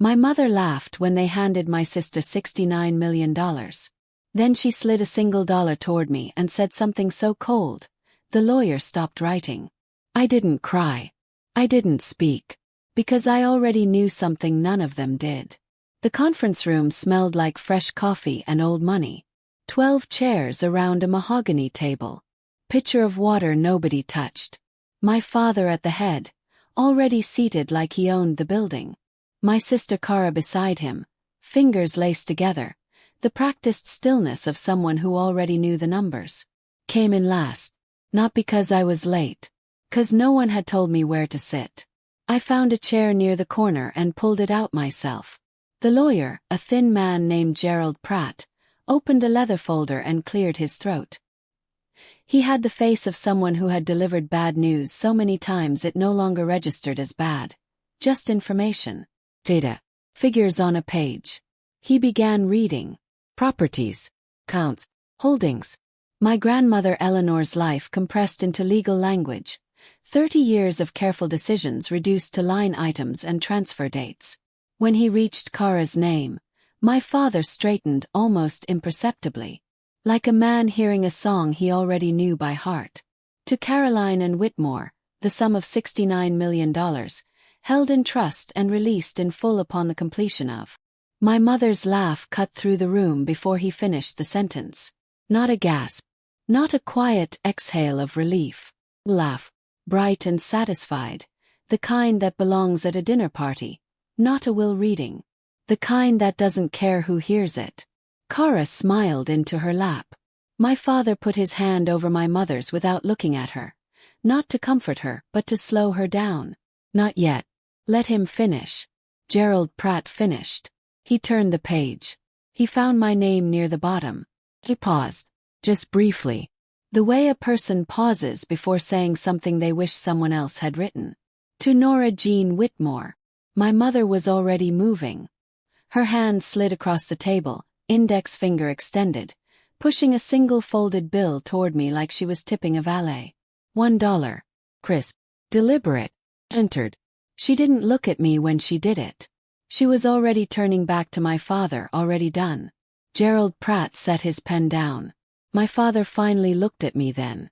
My mother laughed when they handed my sister $69 million. Then she slid a single dollar toward me and said something so cold, the lawyer stopped writing. I didn't cry. I didn't speak. Because I already knew something none of them did. The conference room smelled like fresh coffee and old money. 12 chairs around a mahogany table. Pitcher of water nobody touched. My father at the head, already seated like he owned the building. My sister Cara beside him, fingers laced together, the practiced stillness of someone who already knew the numbers. Came in last. Not because I was late. 'Cause no one had told me where to sit. I found a chair near the corner and pulled it out myself. The lawyer, a thin man named Gerald Pratt, opened a leather folder and cleared his throat. He had the face of someone who had delivered bad news so many times it no longer registered as bad. Just information. Data. Figures on a page. He began reading. Properties. Counts. Holdings. My grandmother Eleanor's life compressed into legal language. 30 years of careful decisions reduced to line items and transfer dates. When he reached Cara's name, my father straightened almost imperceptibly. Like a man hearing a song he already knew by heart. To Caroline and Whitmore, the sum of $69 million, held in trust and released in full upon the completion of. My mother's laugh cut through the room before he finished the sentence. Not a gasp. Not a quiet exhale of relief. Laugh. Bright and satisfied. The kind that belongs at a dinner party. Not a will reading. The kind that doesn't care who hears it. Cara smiled into her lap. My father put his hand over my mother's without looking at her. Not to comfort her, but to slow her down. Not yet. Let him finish. Gerald Pratt finished. He turned the page. He found my name near the bottom. He paused. Just briefly. The way a person pauses before saying something they wish someone else had written. To Nora Jean Whitmore. My mother was already moving. Her hand slid across the table, index finger extended, pushing a single folded bill toward me like she was tipping a valet. $1. Crisp. Deliberate. Entered. She didn't look at me when she did it. She was already turning back to my father, already done. Gerald Pratt set his pen down. My father finally looked at me then.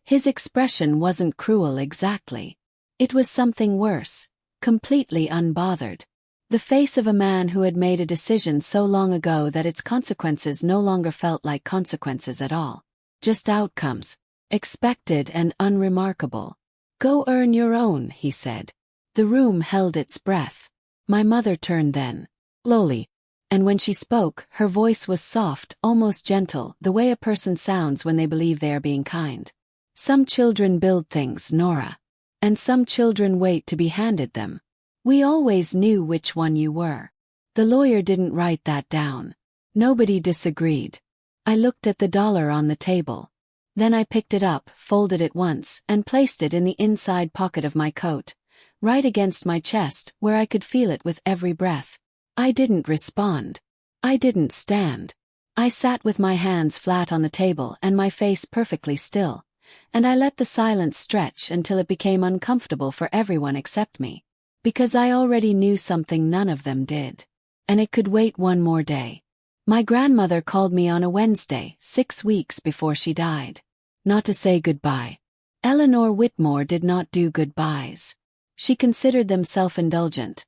His expression wasn't cruel exactly. It was something worse, completely unbothered. The face of a man who had made a decision so long ago that its consequences no longer felt like consequences at all. Just outcomes, expected and unremarkable. Go earn your own, he said. The room held its breath. My mother turned then. Slowly. And when she spoke, her voice was soft, almost gentle, the way a person sounds when they believe they are being kind. Some children build things, Nora. And some children wait to be handed them. We always knew which one you were. The lawyer didn't write that down. Nobody disagreed. I looked at the dollar on the table. Then I picked it up, folded it once, and placed it in the inside pocket of my coat, right against my chest where I could feel it with every breath. I didn't respond. I didn't stand. I sat with my hands flat on the table and my face perfectly still, and I let the silence stretch until it became uncomfortable for everyone except me. Because I already knew something none of them did. And it could wait one more day. My grandmother called me on a Wednesday, 6 weeks before she died. Not to say goodbye. Eleanor Whitmore did not do goodbyes. She considered them self-indulgent,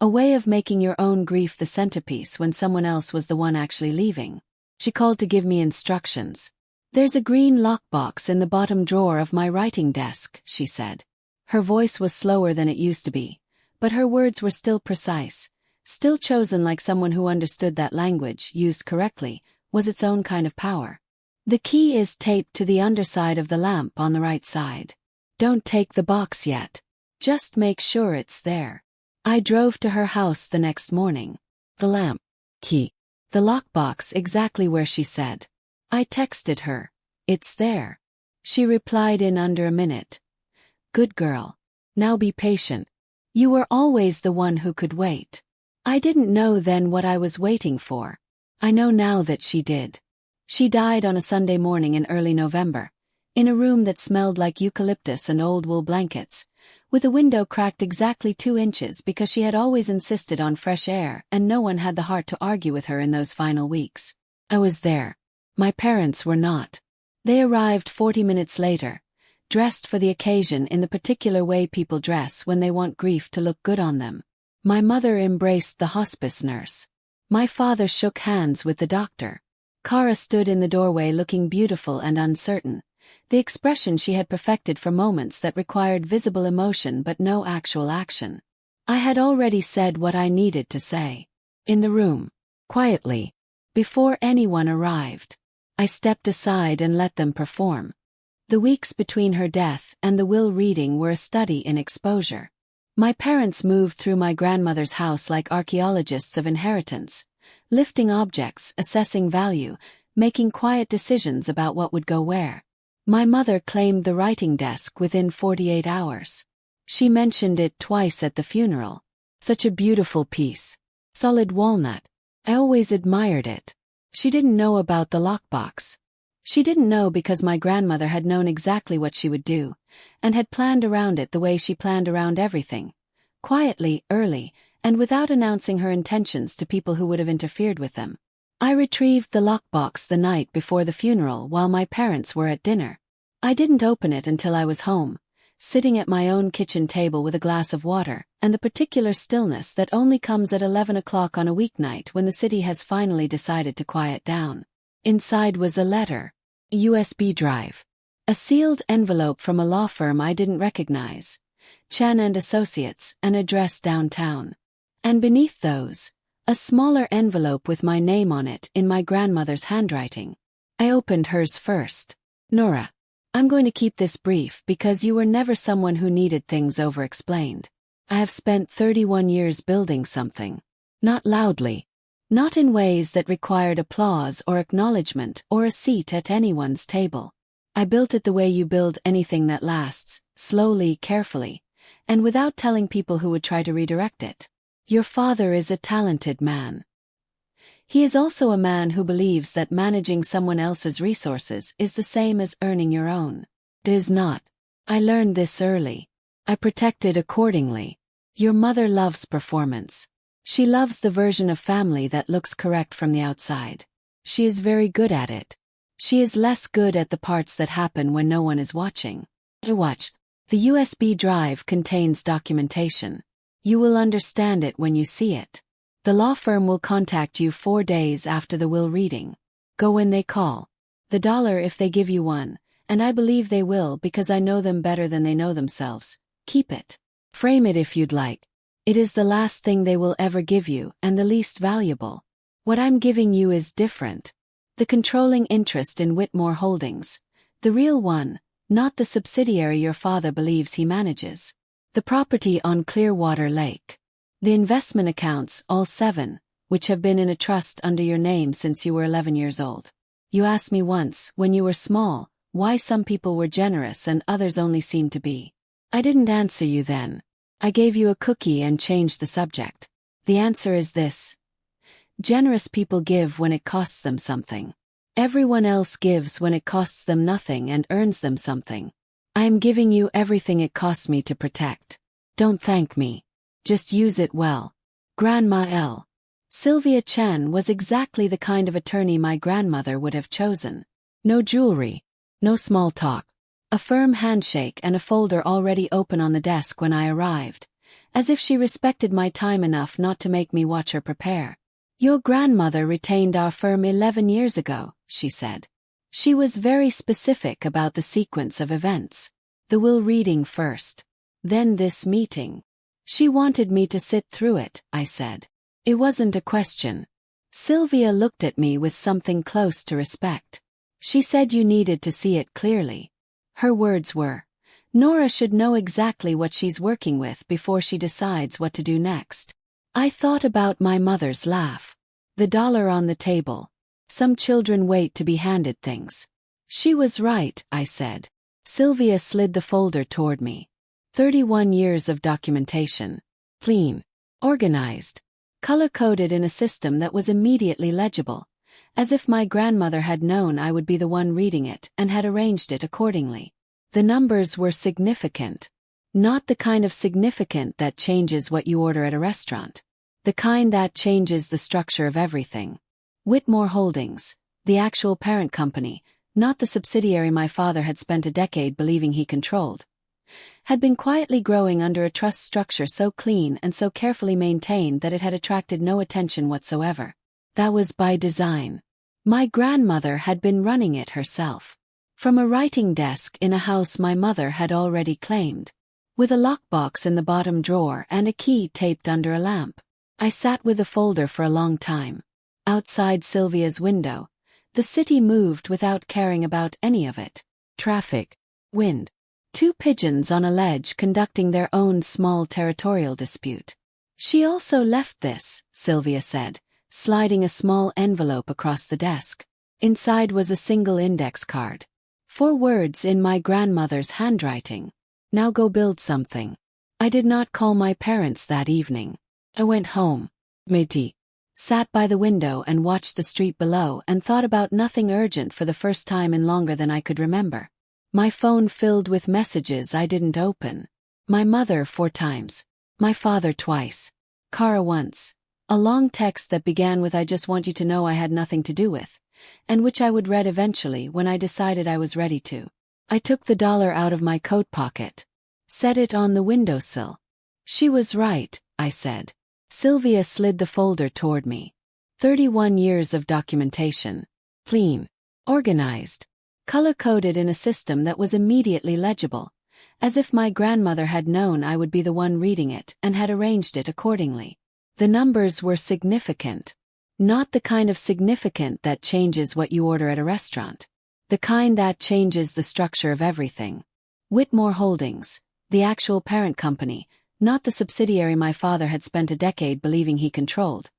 a way of making your own grief the centerpiece when someone else was the one actually leaving. She called to give me instructions. There's a green lockbox in the bottom drawer of my writing desk, she said. Her voice was slower than it used to be, but her words were still precise, still chosen like someone who understood that language, used correctly, was its own kind of power. The key is taped to the underside of the lamp on the right side. Don't take the box yet. Just make sure it's there. I drove to her house the next morning. The lamp. Key. The lockbox exactly where she said. I texted her. It's there. She replied in under a minute. Good girl. Now be patient. You were always the one who could wait. I didn't know then what I was waiting for. I know now that she did. She died on a Sunday morning in early November, in a room that smelled like eucalyptus and old wool blankets, with a window cracked exactly 2 inches because she had always insisted on fresh air and no one had the heart to argue with her in those final weeks. I was there. My parents were not. They arrived 40 minutes later, dressed for the occasion in the particular way people dress when they want grief to look good on them. My mother embraced the hospice nurse. My father shook hands with the doctor. Kara stood in the doorway looking beautiful and uncertain, the expression she had perfected for moments that required visible emotion but no actual action. I had already said what I needed to say. In the room, quietly, before anyone arrived, I stepped aside and let them perform. The weeks between her death and the will reading were a study in exposure. My parents moved through my grandmother's house like archaeologists of inheritance, lifting objects, assessing value, making quiet decisions about what would go where. My mother claimed the writing desk within 48 hours. She mentioned it twice at the funeral. Such a beautiful piece. Solid walnut. I always admired it. She didn't know about the lockbox. She didn't know because my grandmother had known exactly what she would do, and had planned around it the way she planned around everything. Quietly, early, and without announcing her intentions to people who would have interfered with them. I retrieved the lockbox the night before the funeral while my parents were at dinner. I didn't open it until I was home, sitting at my own kitchen table with a glass of water, and the particular stillness that only comes at 11 o'clock on a weeknight when the city has finally decided to quiet down. Inside was a letter, a USB drive, a sealed envelope from a law firm I didn't recognize, Chen and Associates, an address downtown. And beneath those, a smaller envelope with my name on it in my grandmother's handwriting. I opened hers first. Nora, I'm going to keep this brief because you were never someone who needed things over-explained. I have spent 31 years building something. Not loudly. Not in ways that required applause or acknowledgement or a seat at anyone's table. I built it the way you build anything that lasts, slowly, carefully, and without telling people who would try to redirect it. Your father is a talented man. He is also a man who believes that managing someone else's resources is the same as earning your own. It is not. I learned this early. I protected accordingly. Your mother loves performance. She loves the version of family that looks correct from the outside. She is very good at it. She is less good at the parts that happen when no one is watching. I watched. The USB drive contains documentation. You will understand it when you see it. The law firm will contact you 4 days after the will reading. Go when they call. The dollar if they give you one, and I believe they will because I know them better than they know themselves. Keep it. Frame it if you'd like. It is the last thing they will ever give you and the least valuable. What I'm giving you is different. The controlling interest in Whitmore Holdings. The real one, not the subsidiary your father believes he manages. The property on Clearwater Lake. The investment accounts, all 7, which have been in a trust under your name since you were 11 years old. You asked me once, when you were small, why some people were generous and others only seemed to be. I didn't answer you then. I gave you a cookie and changed the subject. The answer is this. Generous people give when it costs them something. Everyone else gives when it costs them nothing and earns them something. I am giving you everything it cost me to protect. Don't thank me. Just use it well. Grandma L. Sylvia Chen was exactly the kind of attorney my grandmother would have chosen. No jewelry. No small talk. A firm handshake and a folder already open on the desk when I arrived, as if she respected my time enough not to make me watch her prepare. Your grandmother retained our firm 11 years ago, she said. She was very specific about the sequence of events. The will reading first. Then this meeting. She wanted me to sit through it, I said. It wasn't a question. Sylvia looked at me with something close to respect. She said you needed to see it clearly. Her words were, Nora should know exactly what she's working with before she decides what to do next. I thought about my mother's laugh. The dollar on the table. Some children wait to be handed things. She was right, I said. Sylvia slid the folder toward me. 31 years of documentation. Clean. Organized. Color-coded in a system that was immediately legible, as if my grandmother had known I would be the one reading it and had arranged it accordingly. The numbers were significant. Not the kind of significant that changes what you order at a restaurant. The kind that changes the structure of everything. Whitmore Holdings, the actual parent company, not the subsidiary my father had spent a decade believing he controlled, had been quietly growing under a trust structure so clean and so carefully maintained that it had attracted no attention whatsoever. That was by design. My grandmother had been running it herself. From a writing desk in a house my mother had already claimed. With a lockbox in the bottom drawer and a key taped under a lamp. I sat with the folder for a long time. Outside Sylvia's window, the city moved without caring about any of it. Traffic, wind. 2 pigeons on a ledge conducting their own small territorial dispute. She also left this, Sylvia said, sliding a small envelope across the desk. Inside was a single index card. 4 words in my grandmother's handwriting. Now go build something. I did not call my parents that evening. I went home. Midi. Sat by the window and watched the street below and thought about nothing urgent for the first time in longer than I could remember. My phone filled with messages I didn't open. My mother 4 times. My father twice. Kara once. A long text that began with "I just want you to know I had nothing to do with," and which I would read eventually when I decided I was ready to. I took the dollar out of my coat pocket. Set it on the windowsill. She was right, I said. Sylvia slid the folder toward me. 31 years of documentation. Clean. Organized. Color-coded in a system that was immediately legible, as if my grandmother had known I would be the one reading it and had arranged it accordingly. The numbers were significant. Not the kind of significant that changes what you order at a restaurant. The kind that changes the structure of everything. Whitmore Holdings, the actual parent company, not the subsidiary my father had spent a decade believing he controlled,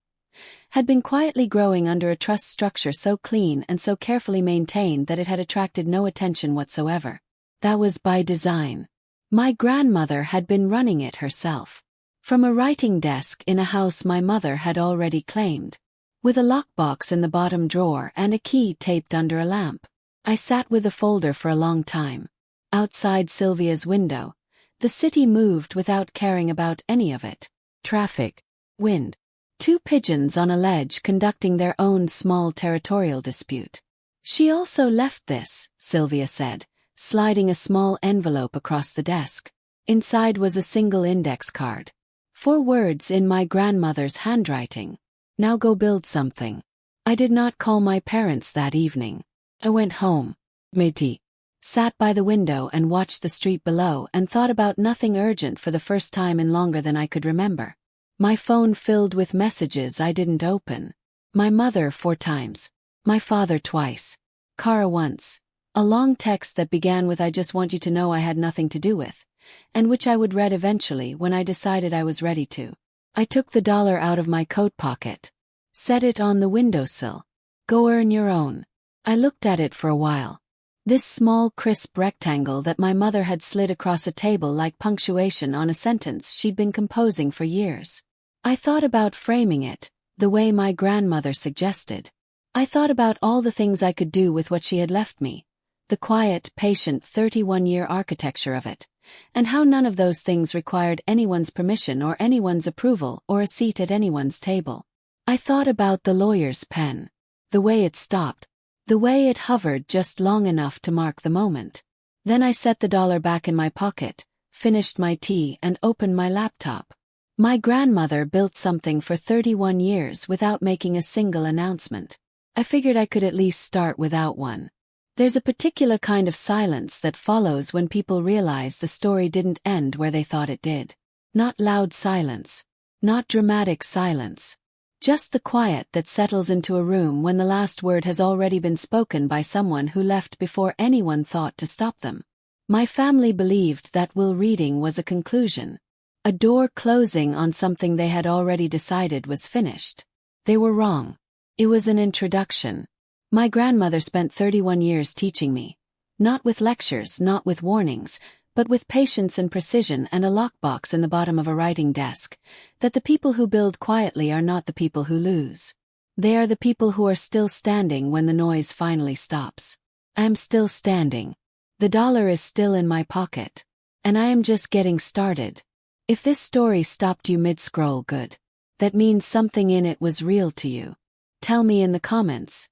had been quietly growing under a trust structure so clean and so carefully maintained that it had attracted no attention whatsoever. That was by design. My grandmother had been running it herself. From a writing desk in a house my mother had already claimed. With a lockbox in the bottom drawer and a key taped under a lamp. I sat with the folder for a long time. Outside Sylvia's window, the city moved without caring about any of it. Traffic. Wind. 2 pigeons on a ledge conducting their own small territorial dispute. She also left this, Sylvia said, sliding a small envelope across the desk. Inside was a single index card. 4 words in my grandmother's handwriting. Now go build something. I did not call my parents that evening. I went home. Midi. Sat by the window and watched the street below and thought about nothing urgent for the first time in longer than I could remember. My phone filled with messages I didn't open. My mother 4 times. My father twice. Kara once. A long text that began with "I just want you to know I had nothing to do with," and which I would read eventually when I decided I was ready to. I took the dollar out of my coat pocket. Set it on the windowsill. Go earn your own. I looked at it for a while. This small crisp rectangle that my mother had slid across a table like punctuation on a sentence she'd been composing for years. I thought about framing it, the way my grandmother suggested. I thought about all the things I could do with what she had left me, the quiet, patient 31-year architecture of it, and how none of those things required anyone's permission or anyone's approval or a seat at anyone's table. I thought about the lawyer's pen, the way it stopped, the way it hovered just long enough to mark the moment. Then I set the dollar back in my pocket, finished my tea and opened my laptop. My grandmother built something for 31 years without making a single announcement. I figured I could at least start without one. There's a particular kind of silence that follows when people realize the story didn't end where they thought it did. Not loud silence. Not dramatic silence. Just the quiet that settles into a room when the last word has already been spoken by someone who left before anyone thought to stop them. My family believed that will reading was a conclusion. A door closing on something they had already decided was finished. They were wrong. It was an introduction. My grandmother spent 31 years teaching me. Not with lectures, not with warnings, but with patience and precision and a lockbox in the bottom of a writing desk, that the people who build quietly are not the people who lose. They are the people who are still standing when the noise finally stops. I am still standing. The dollar is still in my pocket. And I am just getting started. If this story stopped you mid-scroll, good. That means something in it was real to you. Tell me in the comments.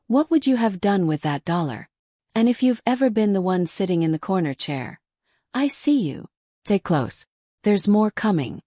What would you have done with that dollar? And if you've ever been the one sitting in the corner chair, I see you. Stay close. There's more coming.